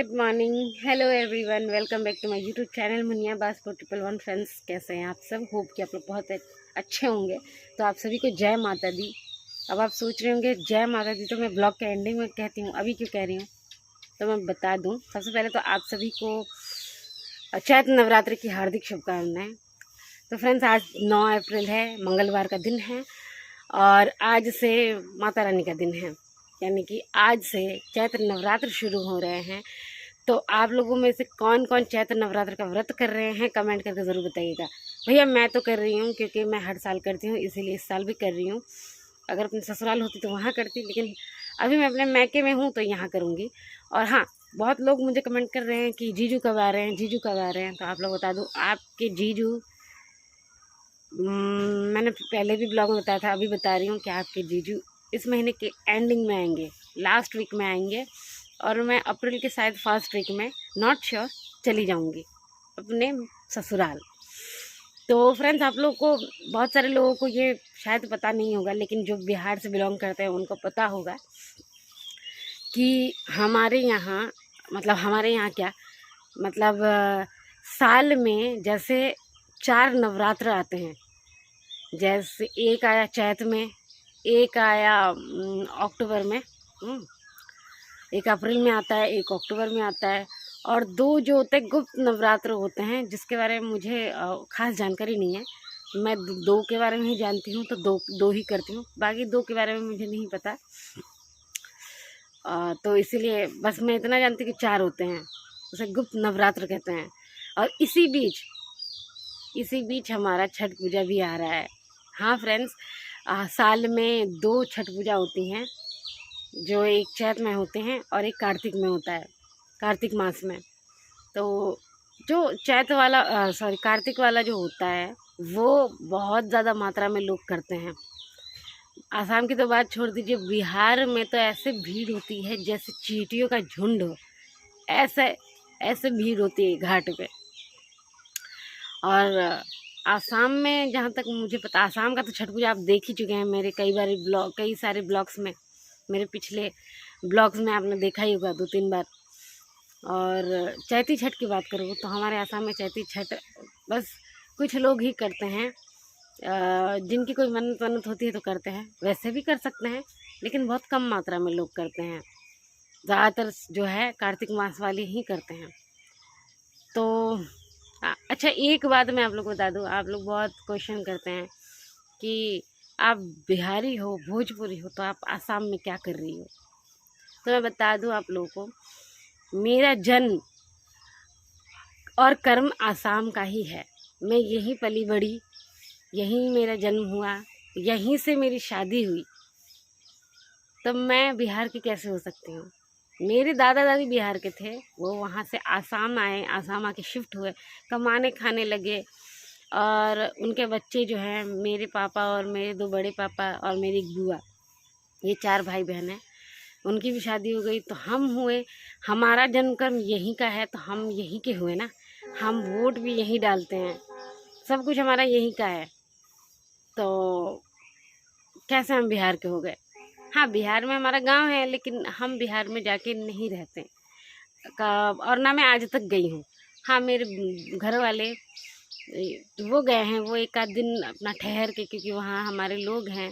Good morning, hello everyone, welcome back to my YouTube channel Muniya Bas 411 friends. कैसे हैं आप सब? होप कि आप लोग बहुत अच्छे होंगे। तो आप सभी को जय माता दी। अब आप सोच रहे होंगे जय माता दी तो मैं ब्लॉग के एंडिंग में कहती हूँ, अभी क्यों कह रही हूँ? तो मैं बता दूँ। सबसे पहले तो आप सभी को चैत्र नवरात्रि की हार्दिक शुभकामनाएँ। तो फ्रेंड्स, आज 9 अप्रैल है, मंगलवार का दिन है और आज से माता रानी का दिन है, यानी कि आज से चैत्र नवरात्र शुरू हो रहे हैं। तो आप लोगों में से कौन कौन चैत्र नवरात्र का व्रत कर रहे हैं कमेंट करके ज़रूर बताइएगा। भैया मैं तो कर रही हूँ क्योंकि मैं हर साल करती हूँ, इसीलिए इस साल भी कर रही हूँ। अगर अपने ससुराल होती तो वहाँ करती, लेकिन अभी मैं अपने मैके में हूँ तो यहाँ करूँगी। और हाँ, बहुत लोग मुझे कमेंट कर रहे हैं कि जीजू कब आ रहे हैं, जीजू कब आ रहे हैं। तो आप लोग बता दूँ, आपके जीजू मैंने पहले भी ब्लॉग में बताया था, अभी बता रही हूँ कि आपके जीजू इस महीने के एंडिंग में आएंगे, लास्ट वीक में आएंगे। और मैं अप्रैल के शायद फर्स्ट वीक में, नॉट श्योर, चली जाऊँगी अपने ससुराल। तो फ्रेंड्स, आप लोग को, बहुत सारे लोगों को ये शायद पता नहीं होगा, लेकिन जो बिहार से बिलोंग करते हैं उनको पता होगा कि हमारे यहाँ, मतलब हमारे यहाँ क्या, मतलब साल में जैसे 4 नवरात्र आते हैं। जैसे एक आया चैत में, एक आया अक्टूबर में, एक अप्रैल में आता है, एक अक्टूबर में आता है, और 2 जो होते हैं गुप्त नवरात्र होते हैं, जिसके बारे में मुझे खास जानकारी नहीं है। मैं 2 के बारे में ही जानती हूँ, तो दो ही करती हूँ, बाकी 2 के बारे में मुझे नहीं पता। तो इसीलिए बस मैं इतना जानती हूँ कि 4 होते हैं, उसे गुप्त नवरात्र कहते हैं। और इसी बीच हमारा छठ पूजा भी आ रहा है। हाँ फ्रेंड्स, साल में 2 छठ पूजा होती हैं, जो एक चैत में होते हैं और एक कार्तिक में होता है, कार्तिक मास में। तो जो चैत वाला कार्तिक वाला जो होता है, वो बहुत ज़्यादा मात्रा में लोग करते हैं। आसाम की तो बात छोड़ दीजिए, बिहार में तो ऐसे भीड़ होती है जैसे चींटियों का झुंड हो, ऐसे ऐसे भीड़ होती है घाट पे। और आसाम में जहाँ तक मुझे पता, आसाम का तो छठ पूजा आप देख ही चुके हैं मेरे कई सारे ब्लॉग्स में, मेरे पिछले ब्लॉग्स में आपने देखा ही होगा 2-3 बार। और चैती छठ की बात करूँ तो हमारे आसाम में चैती छठ बस कुछ लोग ही करते हैं। जिनकी कोई मन्नत वन्नत होती है तो करते हैं, वैसे भी कर सकते हैं, लेकिन बहुत कम मात्रा में लोग करते हैं। ज़्यादातर जो है कार्तिक मास वाले ही करते हैं। तो अच्छा, एक बात मैं आप लोग को बता दूँ, आप लोग बहुत क्वेश्चन करते हैं कि आप बिहारी हो, भोजपुरी हो, तो आप आसाम में क्या कर रही हो? तो मैं बता दूँ आप लोगों को, मेरा जन्म और कर्म आसाम का ही है। मैं यहीं पली बड़ी, यहीं मेरा जन्म हुआ, यहीं से मेरी शादी हुई, तब मैं बिहार की कैसे हो सकती हूँ? मेरे दादा दादी बिहार के थे, वो वहाँ से आसाम आए, आसाम आके शिफ्ट हुए, कमाने खाने लगे। और उनके बच्चे जो हैं, मेरे पापा और मेरे 2 बड़े पापा और मेरी एक बुआ, ये 4 भाई बहन हैं, उनकी भी शादी हो गई। तो हम हुए, हमारा जन्म कर्म यहीं का है, तो हम यहीं के हुए ना। हम वोट भी यहीं डालते हैं, सब कुछ हमारा यहीं का है, तो कैसे हम बिहार के हो गए? हाँ, बिहार में हमारा गांव है, लेकिन हम बिहार में जाके नहीं रहते का, और ना मैं आज तक गई हूँ। हाँ, मेरे घर वाले वो गए हैं, वो एक आध दिन अपना ठहर के, क्योंकि वहाँ हमारे लोग हैं।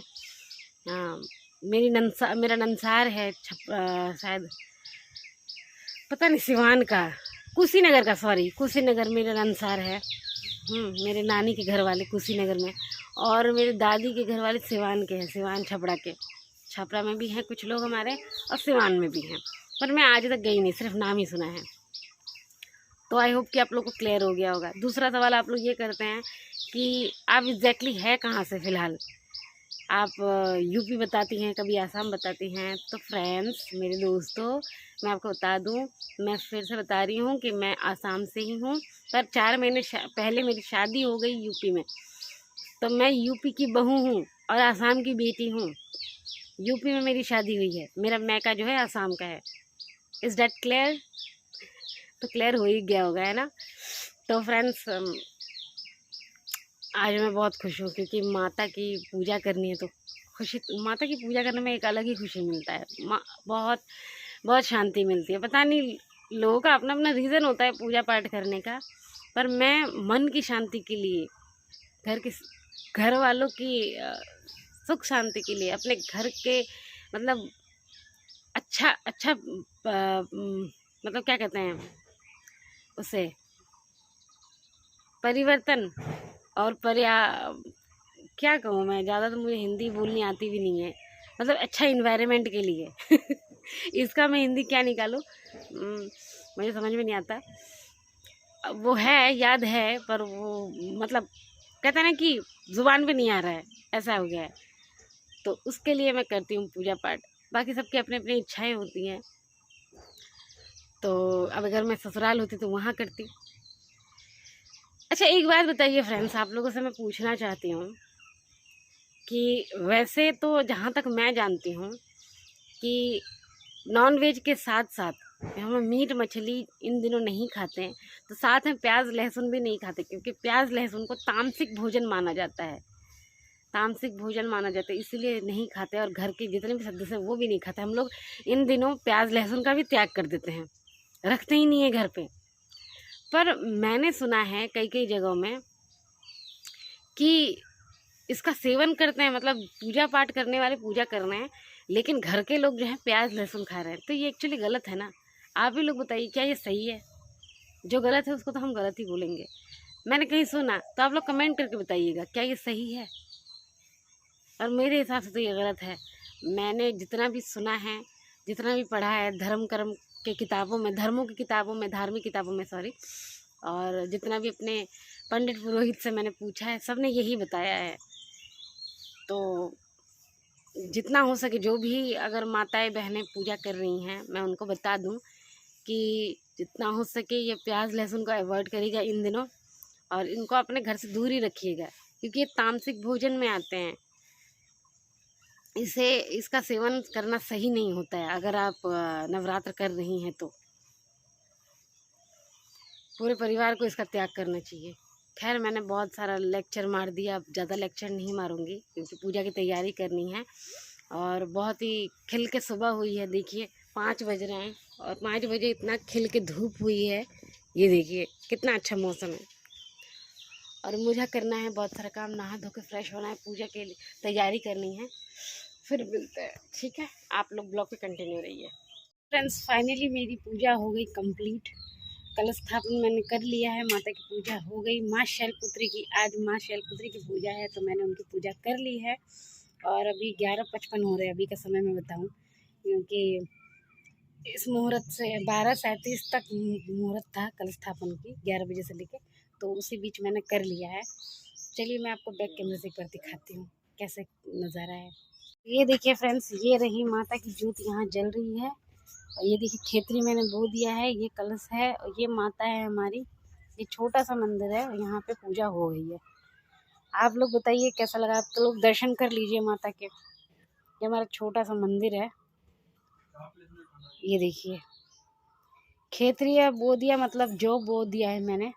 मेरा नंसार है, शायद पता नहीं सिवान का, कुशीनगर का, सॉरी, कुशीनगर मेरा नंसार है। मेरे नानी के घर वाले कुशीनगर में, और मेरे दादी के घर वाले सिवान के हैं, सिवान छपरा के। छपरा में भी हैं कुछ लोग हमारे, और सिवान में भी हैं, पर मैं आज तक गई नहीं, सिर्फ नाम ही सुना है। तो आई होप कि आप लोग को क्लियर हो गया होगा। दूसरा सवाल आप लोग ये करते हैं कि आप एग्जैक्टली है कहाँ से फ़िलहाल? आप यूपी बताती हैं, कभी आसाम बताती हैं। तो फ्रेंड्स, मेरे दोस्तों, मैं आपको बता दूं, मैं फिर से बता रही हूँ कि मैं आसाम से ही हूँ, पर 4 महीने पहले मेरी शादी हो गई यूपी में। तो मैं यूपी की बहू हूँ और आसाम की बेटी हूँ। यूपी में मेरी शादी हुई है, मेरा मैका जो है आसाम का है। Is that clear? तो क्लियर हो ही गया होगा, है ना? तो फ्रेंड्स, आज मैं बहुत खुश हूँ क्योंकि माता की पूजा करनी है, तो खुशी, माता की पूजा करने में एक अलग ही खुशी मिलता है। बहुत बहुत शांति मिलती है। पता नहीं लोगों का अपना अपना रीज़न होता है पूजा पाठ करने का, पर मैं मन की शांति के लिए, घर वालों की सुख शांति के लिए, अपने घर के मतलब अच्छा अच्छा मतलब क्या कहते हैं उसे, परिवर्तन और क्या कहूँ मैं, ज़्यादा तो मुझे हिंदी बोलनी आती भी नहीं है, मतलब अच्छा इन्वायरमेंट के लिए इसका मैं हिंदी क्या निकालूँ, मुझे समझ में नहीं आता। वो है, याद है, पर वो मतलब कहते हैं ना कि ज़ुबान पे नहीं आ रहा है, ऐसा हो गया है। तो उसके लिए मैं करती हूँ पूजा पाठ। बाकी सबकी अपनी अपनी इच्छाएं होती हैं। तो अब अगर मैं ससुराल होती तो वहाँ करती। अच्छा, एक बात बताइए फ्रेंड्स, आप लोगों से मैं पूछना चाहती हूँ कि वैसे तो जहाँ तक मैं जानती हूँ कि नॉन वेज के साथ साथ हम मीट मछली इन दिनों नहीं खाते हैं, तो साथ में प्याज लहसुन भी नहीं खाते, क्योंकि प्याज लहसुन को तामसिक भोजन माना जाता है, तामसिक भोजन माना जाता है, इसीलिए नहीं खाते। और घर के जितने भी सदस्य हैं वो भी नहीं खाते। हम लोग इन दिनों प्याज लहसुन का भी त्याग कर देते हैं, रखते ही नहीं है घर पे। पर मैंने सुना है कई कई जगहों में कि इसका सेवन करते हैं, मतलब पूजा पाठ करने वाले पूजा कर रहे हैं, लेकिन घर के लोग जो है प्याज लहसुन खा रहे हैं। तो ये एक्चुअली गलत है ना। आप भी लोग बताइए, क्या ये सही है? जो गलत है उसको तो हम गलत ही बोलेंगे। मैंने कहीं सुना, तो आप लोग कमेंट करके बताइएगा क्या ये सही है। और मेरे हिसाब से तो ये गलत है। मैंने जितना भी सुना है, जितना भी पढ़ा है धर्म कर्म के किताबों में, धर्मों की किताबों में, धार्मिक किताबों में सॉरी, और जितना भी अपने पंडित पुरोहित से मैंने पूछा है, सब ने यही बताया है। तो जितना हो सके, जो भी अगर माताएं बहनें पूजा कर रही हैं, मैं उनको बता दूं कि जितना हो सके ये प्याज लहसुन को अवॉइड करिएगा इन दिनों, और इनको अपने घर से दूर ही रखिएगा, क्योंकि ये तामसिक भोजन में आते हैं। इसका सेवन करना सही नहीं होता है। अगर आप नवरात्र कर रही हैं तो पूरे परिवार को इसका त्याग करना चाहिए। खैर, मैंने बहुत सारा लेक्चर मार दिया, अब ज़्यादा लेक्चर नहीं मारूंगी, क्योंकि पूजा की तैयारी करनी है। और बहुत ही खिल के सुबह हुई है, देखिए 5 बज रहे हैं, और 5 बजे इतना खिल के धूप हुई है, ये देखिए कितना अच्छा मौसम है। और मुझे करना है बहुत सारा काम, नहा धो के फ्रेश होना है, पूजा के लिए तैयारी करनी है। फिर मिलते हैं, ठीक है? आप लोग ब्लॉग पे कंटिन्यू रहिए। फ्रेंड्स, फाइनली मेरी पूजा हो गई कंप्लीट। कलश स्थापन मैंने कर लिया है, माता की पूजा हो गई। माँ शैलपुत्री की, आज माँ शैलपुत्री की पूजा है, तो मैंने उनकी पूजा कर ली है। और अभी 11:55 हो रहे हैं, अभी का समय मैं बताऊं, क्योंकि इस मुहूर्त से 12:37 तक मुहूर्त था कलश स्थापन की, 11 बजे से लेके, तो उसी बीच मैंने कर लिया है। चलिए मैं आपको बैक कैमरे से एक बार दिखाती हूँ कैसे नज़ारा है। ये देखिए फ्रेंड्स, ये रही माता की ज्योत यहाँ जल रही है। और ये देखिए खेतरी मैंने बो दिया है, ये कलश है, और ये माता है हमारी। ये छोटा सा मंदिर है, और यहाँ पे पूजा हो गई है। आप लोग बताइए कैसा लगा। आप तो लोग दर्शन कर लीजिए माता के। ये हमारा छोटा सा मंदिर है, ये देखिए। खेतरी बो दिया, मतलब जो बो दिया है मैंने।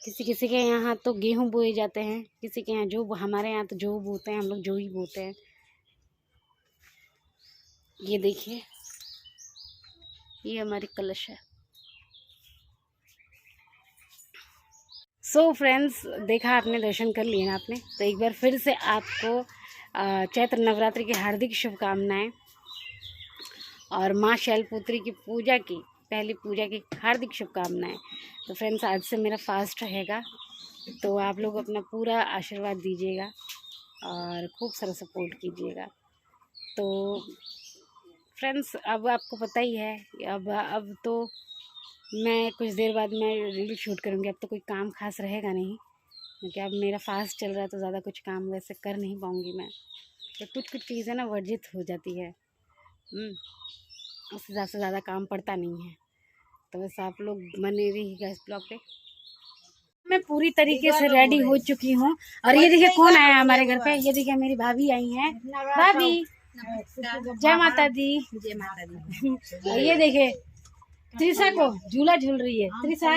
किसी किसी के यहाँ तो गेहूँ बोए जाते हैं, किसी के यहाँ जो, हमारे यहाँ तो जो बोते हैं, हम लोग जो ही बोते हैं। ये देखिए, ये हमारी कलश है। सो फ्रेंड्स, देखा आपने, दर्शन कर लिए ना आपने, तो एक बार फिर से आपको चैत्र नवरात्रि की हार्दिक शुभकामनाएं, और माँ शैलपुत्री की पूजा की, पहली पूजा की हार्दिक शुभकामनाएं। तो फ्रेंड्स, आज से मेरा फास्ट रहेगा, तो आप लोग अपना पूरा आशीर्वाद दीजिएगा और खूब सारा सपोर्ट कीजिएगा। तो फ्रेंड्स, अब आपको पता ही है, अब तो मैं कुछ देर बाद मैं रील शूट करूँगी। अब तो कोई काम खास रहेगा नहीं, क्योंकि अब मेरा फास्ट चल रहा है, तो ज़्यादा कुछ काम वैसे कर नहीं पाऊँगी मैं। तो कुछ चीज़ें ना वर्जित हो जाती है, उस हिसाब से ज़्यादा काम पड़ता नहीं है। तो बस आप लोग बने रहिएगा इस ब्लॉग पे। मैं पूरी तरीके से रेडी हो चुकी हूँ, और ये देखिए कौन आया हमारे घर पे। ये देखिए मेरी भाभी आई हैं। भाभी, जय माता दी। जय माता दी। ये देखिए त्रिशा को झूला झूल रही है, त्रिशा।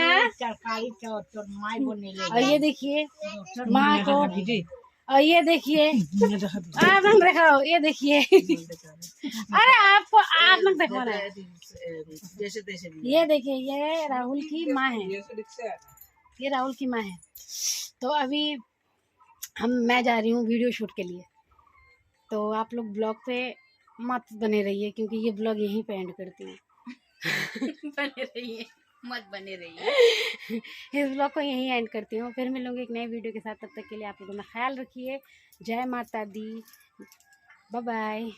और ये देखिए माँ को और ये देखिए आप लोग दिखाओ, ये देखिए अरे आपको आप लोग दिखा रहे हैं। ये देखिए ये राहुल की माँ है, ये राहुल की माँ है। तो अभी मैं जा रही हूँ वीडियो शूट के लिए, तो आप लोग ब्लॉग पे मत बने रहिए क्योंकि ये ब्लॉग यहीं पे एंड करती हूँ। बने रहिए, मत बने रहिए। इस ब्लॉग को यहीं एंड करती हूँ, फिर मिलूंगी एक नए वीडियो के साथ। तब तक के लिए आप लोगों का ख्याल रखिए। जय माता दी, बाय बाय।